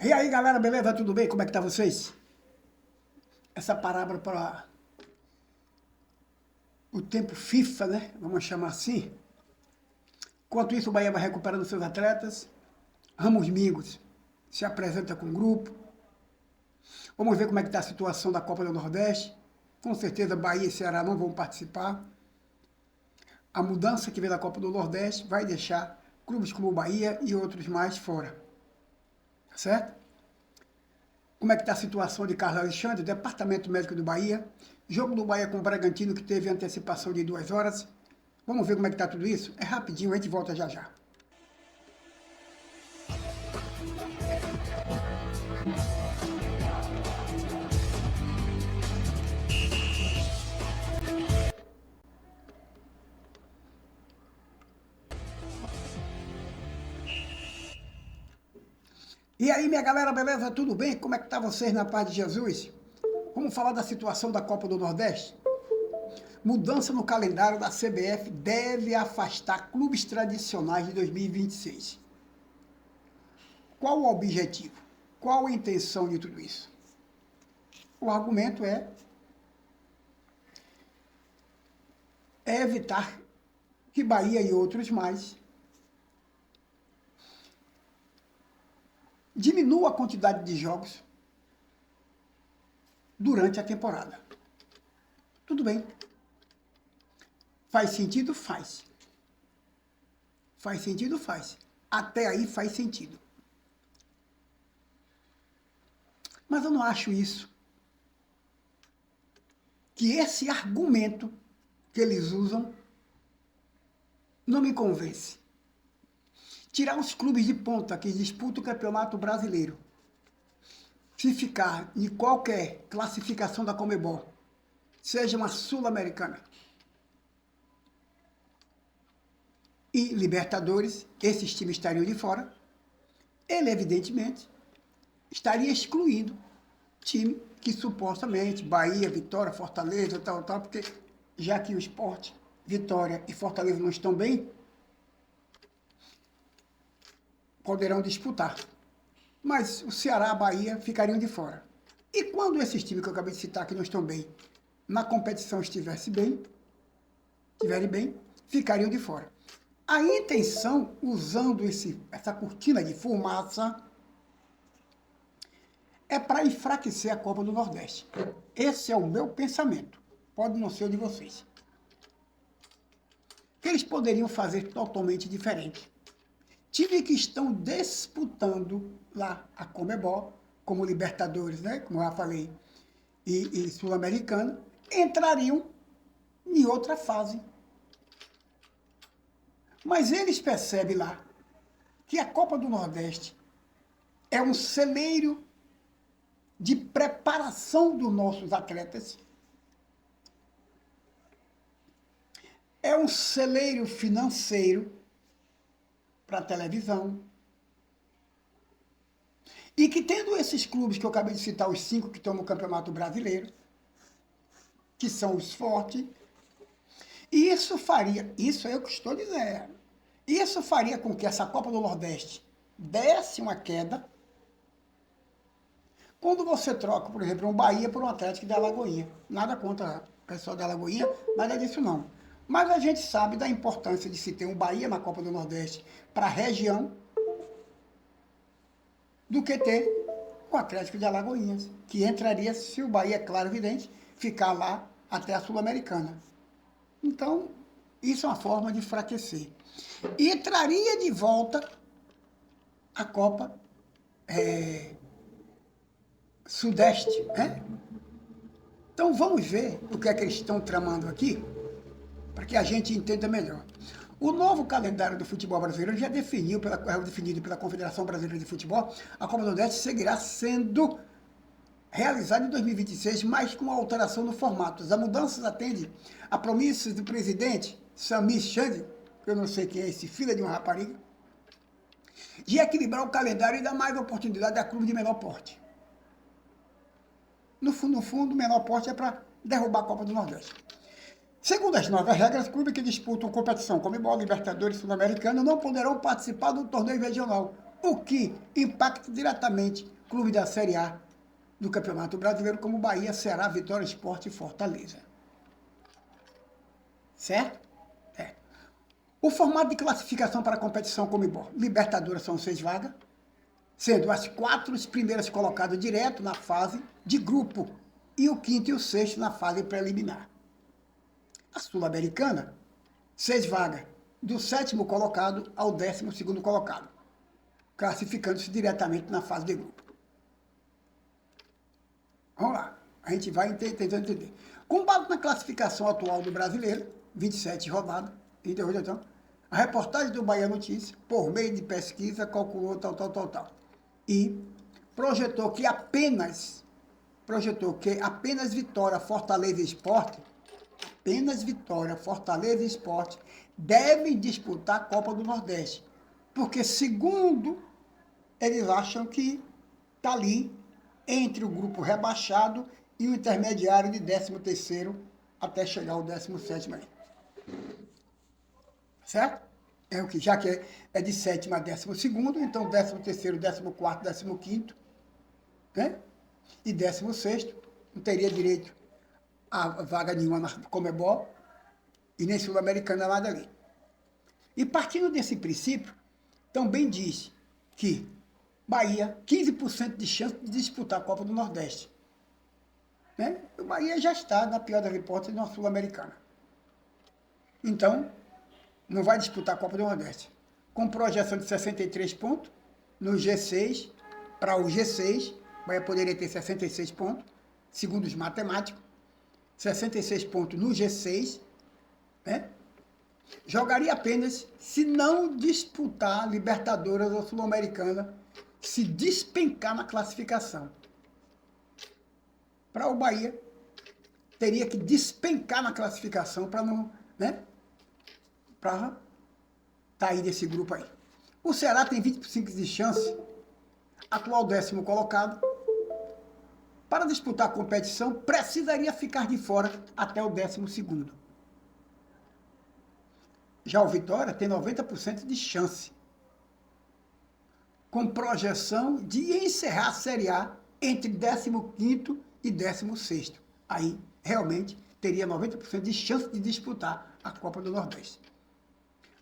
E aí, galera, beleza? Tudo bem? Como é que tá vocês? Essa palavra para o tempo FIFA, né? Vamos chamar assim. Enquanto isso, o Bahia vai recuperando seus atletas. Ramos Mingos se apresenta com o grupo. Vamos ver como é que está a situação da Copa do Nordeste. Com certeza, Bahia e Ceará não vão participar. A mudança que vem da Copa do Nordeste vai deixar clubes como o Bahia e outros mais fora. Certo? Como é que está a situação de Carlos Alexandre, Departamento Médico do Bahia. Jogo do Bahia com o Bragantino, que teve antecipação de 2 horas. Vamos ver como é que está tudo isso? É rapidinho, a gente volta já já. E aí, minha galera, beleza? Tudo bem? Como é que tá vocês na paz de Jesus? Vamos falar da situação da Copa do Nordeste? Mudança no calendário da CBF deve afastar clubes tradicionais de 2026. Qual o objetivo? Qual a intenção de tudo isso? O argumento é evitar que Bahia e outros mais diminua a quantidade de jogos durante a temporada. Tudo bem. Faz sentido? Faz. Faz sentido? Faz. Até aí faz sentido. Mas eu não acho isso. Que esse argumento que eles usam não me convence. Tirar os clubes de ponta que disputam o Campeonato Brasileiro, se ficar em qualquer classificação da Conmebol, seja uma Sul-Americana e Libertadores, esses times estariam de fora, ele evidentemente estaria excluindo time que supostamente Bahia, Vitória, Fortaleza, tal, porque já que o Sport, Vitória e Fortaleza não estão bem, poderão disputar. Mas o Ceará, a Bahia ficariam de fora. E quando esses times que eu acabei de citar, que não estão bem, na competição estiverem bem, ficariam de fora. A intenção, usando essa cortina de fumaça, é para enfraquecer a Copa do Nordeste. Esse é o meu pensamento. Pode não ser o de vocês. Eles poderiam fazer totalmente diferente. Times que estão disputando lá a Conmebol, como Libertadores, né? Como eu já falei, e Sul-Americana, entrariam em outra fase. Mas eles percebem lá que a Copa do Nordeste é um celeiro de preparação dos nossos atletas, é um celeiro financeiro para a televisão, e que tendo esses clubes que eu acabei de citar, os 5 que estão no Campeonato Brasileiro, que são os fortes, e isso é o que estou dizendo, isso faria com que essa Copa do Nordeste desse uma queda, quando você troca, por exemplo, um Bahia por um Atlético de Alagoinha. Nada contra o pessoal da Alagoinha, nada disso não. Mas a gente sabe da importância de se ter um Bahia na Copa do Nordeste para a região do que ter o Atlético de Alagoinhas, que entraria, se o Bahia, claro, evidente, ficar lá até a Sul-Americana. Então, isso é uma forma de enfraquecer. E traria de volta a Copa Sudeste, né? Então vamos ver o que é que eles estão tramando aqui, para que a gente entenda melhor. O novo calendário do futebol brasileiro já definido pela Confederação Brasileira de Futebol. A Copa do Nordeste seguirá sendo realizada em 2026, mas com alteração no formato. As mudanças atendem a promessas do presidente Samir Chand, que eu não sei quem é esse filho de uma rapariga, de equilibrar o calendário e dar mais oportunidade a clubes de menor porte. No fundo, o menor porte é para derrubar a Copa do Nordeste. Segundo as novas regras, clubes que disputam competição como Conmebol, Libertadores, Sul-Americana não poderão participar do torneio regional, o que impacta diretamente o clube da Série A do Campeonato Brasileiro, como Bahia, Ceará, Vitória, Sport e Fortaleza. Certo? É. O formato de classificação para a competição Comebol. Libertadores são 6 vagas, sendo as 4 primeiras colocadas direto na fase de grupo e o quinto e o sexto na fase preliminar. A Sul-Americana, 6 vagas, do 7º colocado ao 12º colocado, classificando-se diretamente na fase de grupo. Vamos lá, a gente vai tentando entender. Com base na classificação atual do brasileiro, 27 rodadas, 38 então, a reportagem do Bahia Notícias, por meio de pesquisa, calculou tal. E projetou que apenas Vitória, Fortaleza e Sport, devem disputar a Copa do Nordeste. Porque, segundo, eles acham que está ali entre o grupo rebaixado e o intermediário de 13º até chegar ao 17º aí. Certo? É o que, já que é de 7º a 12º, então 13º, 14º, 15º, né? E 16º não teria direito a vaga nenhuma na Comebol e nem Sul-Americana nada ali. E partindo desse princípio, também diz que Bahia, 15% de chance de disputar a Copa do Nordeste. Né? O Bahia já está, na pior das hipóteses, na Sul-Americana. Então, não vai disputar a Copa do Nordeste. Com projeção de 63 pontos, no G6, para o G6, Bahia poderia ter 66 pontos, segundo os matemáticos, 66 pontos no G6, né? Jogaria apenas se não disputar Libertadores ou Sul-Americana, se despencar na classificação. Para o Bahia, teria que despencar na classificação para não, né? Para sair desse grupo aí. O Ceará tem 25% de chance, atual 10º colocado. Para disputar a competição, precisaria ficar de fora até o 12º. Já o Vitória tem 90% de chance, com projeção de encerrar a Série A entre 15º e 16º. Aí, realmente, teria 90% de chance de disputar a Copa do Nordeste.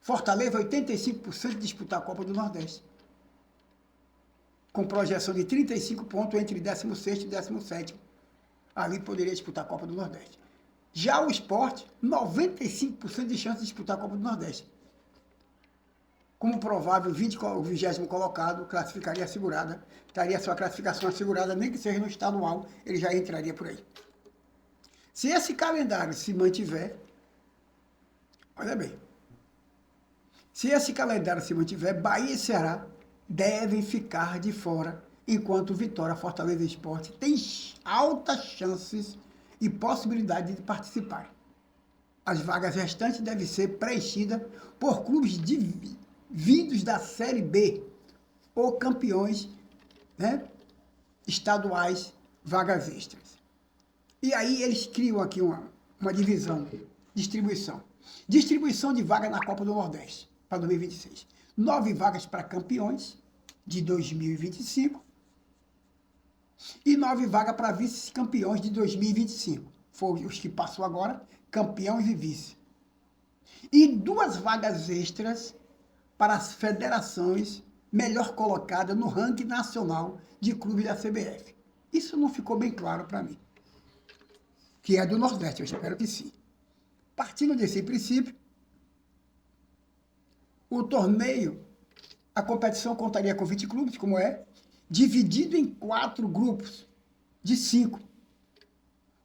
Fortaleza, 85% de disputar a Copa do Nordeste, com projeção de 35 pontos entre 16º e 17º. Ali poderia disputar a Copa do Nordeste. Já o Sport, 95% de chance de disputar a Copa do Nordeste. Como provável, o 20º colocado classificaria assegurada, estaria sua classificação assegurada, nem que seja no estadual, ele já entraria por aí. Se esse calendário se mantiver, olha bem, se esse calendário se mantiver, Bahia e Ceará devem ficar de fora, enquanto Vitória, Fortaleza e Sport têm altas chances e possibilidade de participar. As vagas restantes devem ser preenchidas por clubes vindos da Série B ou campeões, né, estaduais, vagas extras. E aí eles criam aqui uma divisão, distribuição. Distribuição de vagas na Copa do Nordeste para 2026. 9 vagas para campeões de 2025 e 9 vagas para vice-campeões de 2025. Foram os que passou agora, campeões e vice. E 2 vagas extras para as federações melhor colocadas no ranking nacional de clubes da CBF. Isso não ficou bem claro para mim. Que é do Nordeste, eu espero que sim. Partindo desse princípio, o torneio, a competição contaria com 20 clubes, como é, dividido em 4 grupos de 5,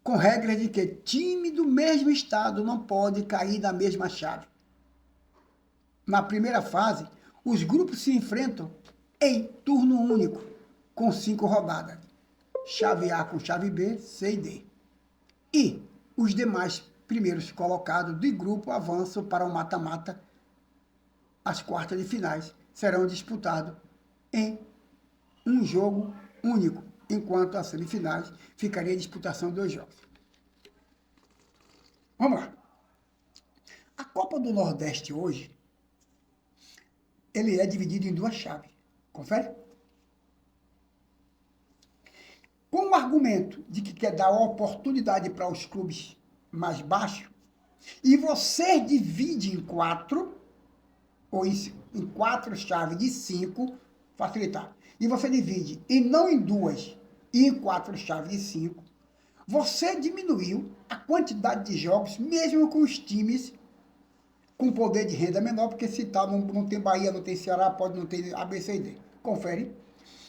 com regras de que time do mesmo estado não pode cair na mesma chave. Na primeira fase, os grupos se enfrentam em turno único, com 5 rodadas. Chave A com chave B, C e D. E os demais primeiros colocados do grupo avançam para o mata-mata. As quartas de finais serão disputadas em um jogo único, enquanto as semifinais ficaria em disputação de 2 jogos. Vamos lá. A Copa do Nordeste hoje, ele é dividido em 2 chaves, Confere? Com o argumento de que quer dar oportunidade para os clubes mais baixos, e você divide em 4, ou em 4 chaves de 5, facilitar. E você divide, e não em 2, e em 4 chaves de 5, você diminuiu a quantidade de jogos, mesmo com os times com poder de renda menor, porque se tá, não tem Bahia, não tem Ceará, pode não ter A, B, C e D. Confere?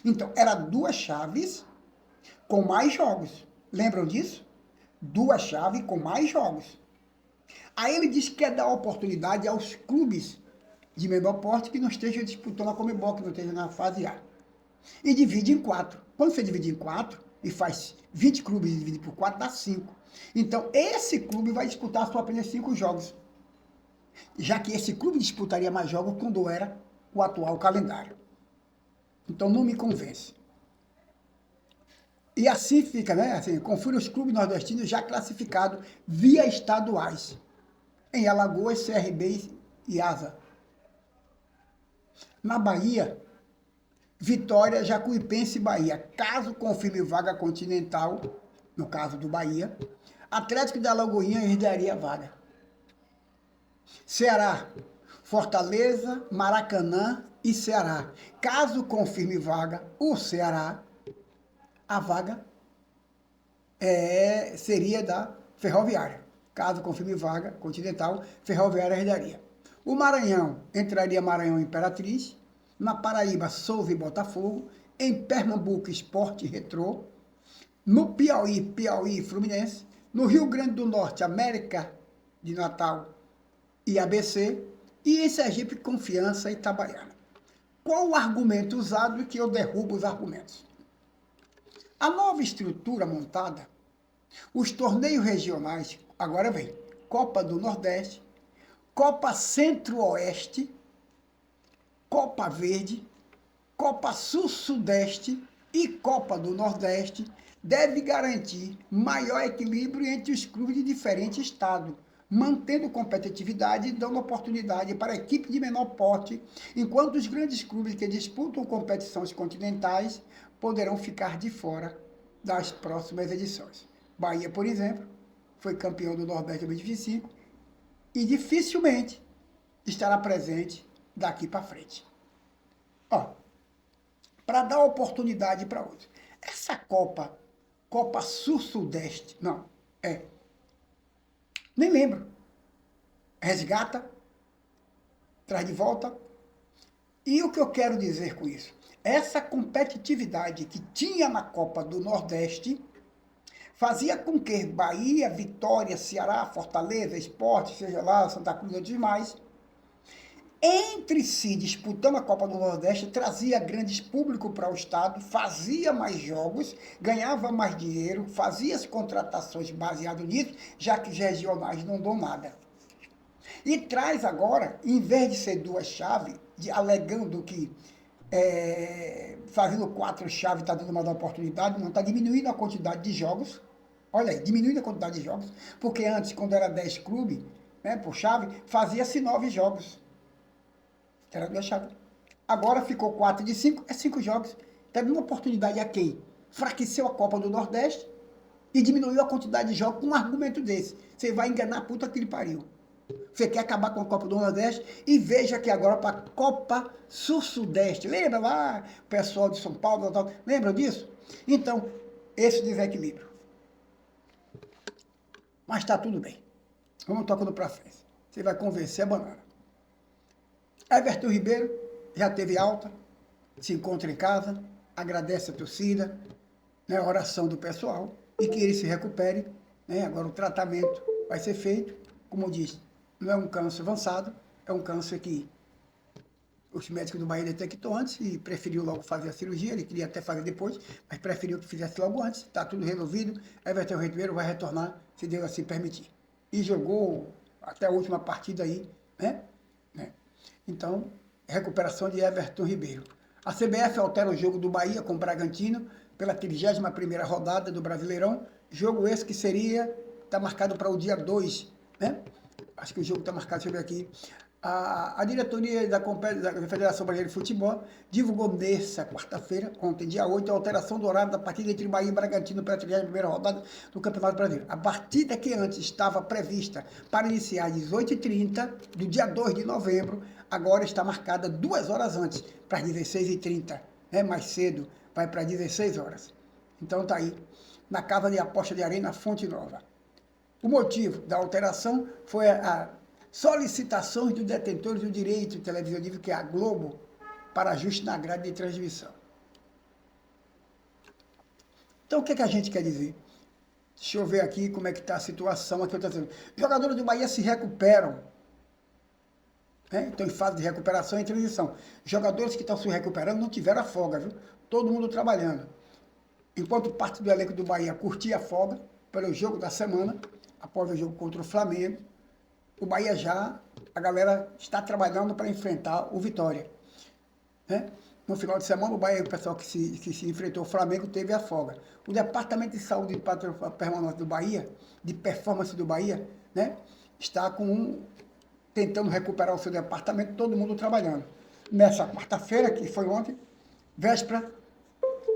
Então, era 2 chaves com mais jogos. Lembram disso? 2 chaves com mais jogos. Aí ele diz que quer dar oportunidade aos clubes de menor porte que não estejam disputando a Conmebol, que não estejam na fase A. E divide em 4. Quando você divide em 4 e faz 20 clubes e divide por 4, dá 5. Então, esse clube vai disputar só apenas 5 jogos. Já que esse clube disputaria mais jogos quando era o atual calendário. Então, não me convence. E assim fica, né? Assim, confira os clubes nordestinos já classificados via estaduais. Em Alagoas, CRB e Asa. Na Bahia, Vitória, Jacuipense e Bahia. Caso confirme vaga continental, no caso do Bahia, Atlético de Alagoinha herdaria a vaga. Ceará, Fortaleza, Maracanã e Ceará. Caso confirme vaga, o Ceará, a vaga seria da Ferroviária. Caso confirme vaga continental, Ferroviária herdaria. O Maranhão, entraria Maranhão e Imperatriz. Na Paraíba, Souza e Botafogo. Em Pernambuco, Sport e Retrô. No Piauí, Piauí e Fluminense. No Rio Grande do Norte, América de Natal e ABC. E em Sergipe, Confiança e Itabaiana. Qual o argumento usado que eu derrubo os argumentos? A nova estrutura montada, os torneios regionais, agora vem Copa do Nordeste, Copa Centro-Oeste, Copa Verde, Copa Sul-Sudeste e Copa do Nordeste, deve garantir maior equilíbrio entre os clubes de diferentes estados, mantendo competitividade e dando oportunidade para a equipe de menor porte, enquanto os grandes clubes que disputam competições continentais poderão ficar de fora das próximas edições. Bahia, por exemplo, foi campeão do Nordeste em 2025 e dificilmente estará presente daqui para frente. Ó, para dar oportunidade para outros. Essa Copa Sul-Sudeste, não, nem lembro. Resgata, traz de volta. E o que eu quero dizer com isso? Essa competitividade que tinha na Copa do Nordeste fazia com que Bahia, Vitória, Ceará, Fortaleza, Sport, seja lá, Santa Cruz e demais, entre si, disputando a Copa do Nordeste, trazia grandes públicos para o estado, fazia mais jogos, ganhava mais dinheiro, fazia as contratações baseado nisso, já que os regionais não dão nada. E traz agora, em vez de ser 2 chaves, alegando que fazendo 4 chaves está dando uma oportunidade, não está diminuindo a quantidade de jogos. Olha aí, diminuindo a quantidade de jogos, porque antes, quando era 10 clubes, né, por chave, fazia-se 9 jogos. Era 2 chaves. Agora ficou 4 de 5, é 5 jogos. Está dando uma oportunidade a quem? Enfraqueceu a Copa do Nordeste e diminuiu a quantidade de jogos com um argumento desse. Você vai enganar a puta que ele pariu. Você quer acabar com a Copa do Nordeste e veja que agora para a Copa Sul-Sudeste. Lembra lá, o pessoal de São Paulo, tal, lembra disso? Então, esse desequilíbrio. Mas está tudo bem. Vamos tocando para frente. Você vai convencer a banana. Everton Ribeiro já teve alta, se encontra em casa, agradece a torcida, né, a oração do pessoal, e que ele se recupere. Né, agora o tratamento vai ser feito, como eu disse, não é um câncer avançado, é um câncer que os médicos do Bahia detectou antes e preferiu logo fazer a cirurgia. Ele queria até fazer depois, mas preferiu que fizesse logo antes. Está tudo resolvido. Everton Ribeiro vai retornar, se Deus assim permitir. E jogou até a última partida aí, né? Então, recuperação de Everton Ribeiro. A CBF altera o jogo do Bahia com o Bragantino pela 31ª rodada do Brasileirão. Jogo esse que está marcado para o dia 2, né? Acho que o jogo está marcado, deixa eu ver aqui. A diretoria da Federação Brasileira de Futebol divulgou nesta quarta-feira, ontem, dia 8, a alteração do horário da partida entre Bahia e Bragantino pela 31ª rodada do Campeonato Brasileiro. A partida que antes estava prevista para iniciar às 18h30 do dia 2 de novembro, agora está marcada 2 horas antes, para as 16h30. Mais cedo, vai para 16 horas. Então está aí, na casa de aposta de Arena Fonte Nova. O motivo da alteração foi a solicitações dos detentores do direito televisivo, que é a Globo, para ajuste na grade de transmissão. Então, o que a gente quer dizer? Deixa eu ver aqui como é que está a situação. Aqui eu estou dizendo, jogadores do Bahia se recuperam. Estão em fase de recuperação e transição. Jogadores que estão se recuperando não tiveram a folga, viu? Todo mundo trabalhando. Enquanto parte do elenco do Bahia curtia a folga pelo jogo da semana, após o jogo contra o Flamengo, o Bahia a galera está trabalhando para enfrentar o Vitória. No final de semana, o Bahia, o pessoal que se enfrentou o Flamengo, teve a folga. O Departamento de Saúde e Permanente do Bahia, de performance do Bahia, está tentando recuperar o seu departamento, todo mundo trabalhando. Nessa quarta-feira, que foi ontem, véspera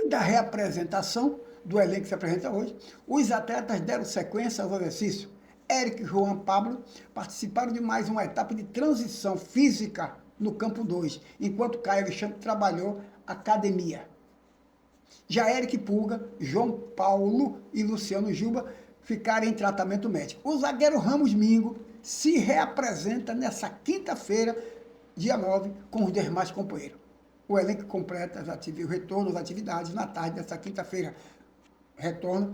da reapresentação do elenco que se apresenta hoje, os atletas deram sequência aos exercícios. Eric e Juan Pablo participaram de mais uma etapa de transição física no campo 2, enquanto Caio Alexandre trabalhou academia. Já Eric Pulga, João Paulo e Luciano Juba ficaram em tratamento médico. O zagueiro Ramos Mingo se reapresenta nessa quinta-feira, dia 9, com os demais companheiros. O elenco completa o retorno às atividades na tarde dessa quinta-feira. Retorno,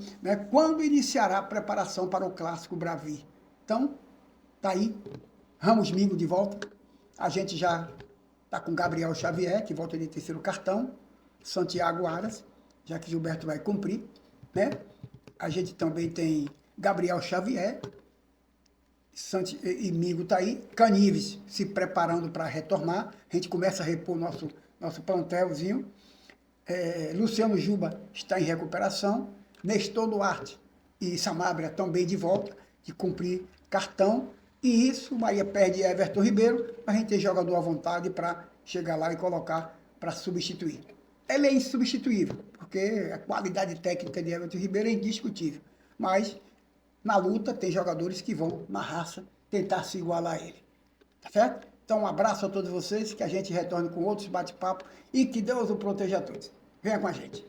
quando iniciará a preparação para o Clássico Bravi. Então, tá aí, Ramos Mingo de volta. A gente já está com Gabriel Xavier, que volta de terceiro cartão, Santiago Aras, já que Gilberto vai cumprir, A gente também tem Gabriel Xavier, e Mingo tá aí, Canives se preparando para retornar. A gente começa a repor nosso plantelzinho. Luciano Juba está em recuperação, Nestor Duarte e Sanabria também de volta, de cumprir cartão, e isso, o Bahia perde Everton Ribeiro, a gente tem jogador à vontade para chegar lá e colocar para substituir. Ele é insubstituível, porque a qualidade técnica de Everton Ribeiro é indiscutível, mas na luta tem jogadores que vão, na raça, tentar se igualar a ele, tá certo? Então, um abraço a todos vocês, que a gente retorne com outros bate-papo e que Deus o proteja a todos. Venha com a gente.